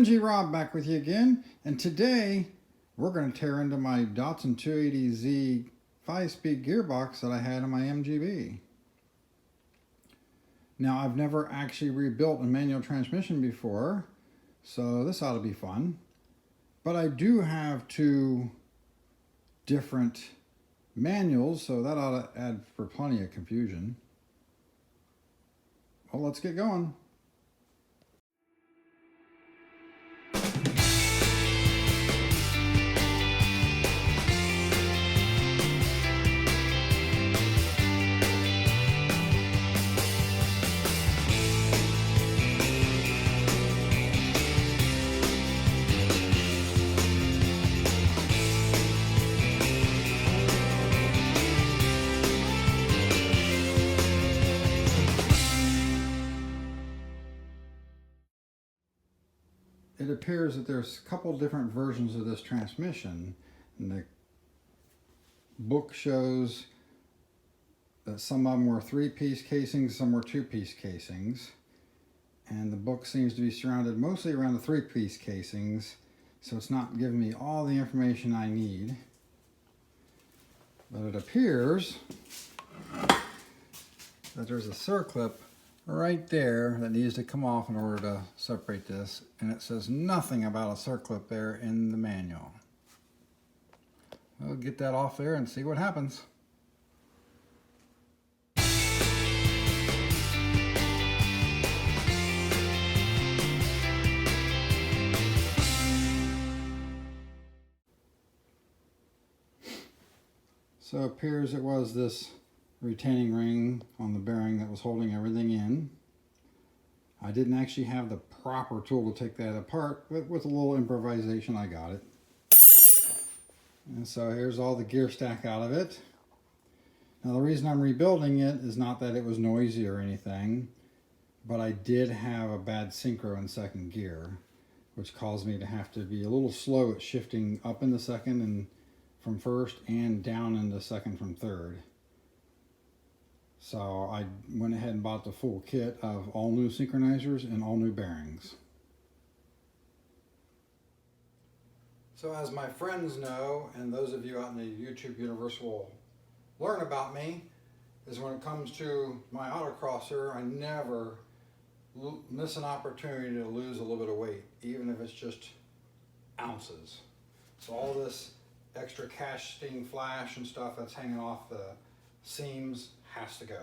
MG Rob back with you again, and today we're going to tear into my Datsun 280Z 5-speed gearbox that I had in my MGB. Now, I've never actually rebuilt a manual transmission before, so this ought to be fun. But I do have two different manuals, so that ought to add for plenty of confusion. Well, let's get going. It appears that there's a couple different versions of this transmission, and the book shows that some of them were 3-piece casings, some were 2-piece casings, and the book seems to be surrounded mostly around the 3-piece casings, so it's not giving me all the information I need. But it appears that there's a circlip right there that needs to come off in order to separate this, and it says nothing about a circlip there in the manual. We'll get that off there and see what happens. So it appears it was this retaining ring on the bearing that was holding everything in. I didn't actually have the proper tool to take that apart, but with a little improvisation I got it. And so here's all the gear stack out of it. Now the reason I'm rebuilding it is not that it was noisy or anything, but I did have a bad synchro in second gear, which caused me to have to be a little slow at shifting up in the second and from first and down in the second from third. So I went ahead and bought the full kit of all new synchronizers and all new bearings. So as my friends know, and those of you out in the YouTube universe will learn about me, is when it comes to my autocrosser, I never miss an opportunity to lose a little bit of weight, even if it's just ounces. So all this extra casting flash and stuff that's hanging off the seams has to go.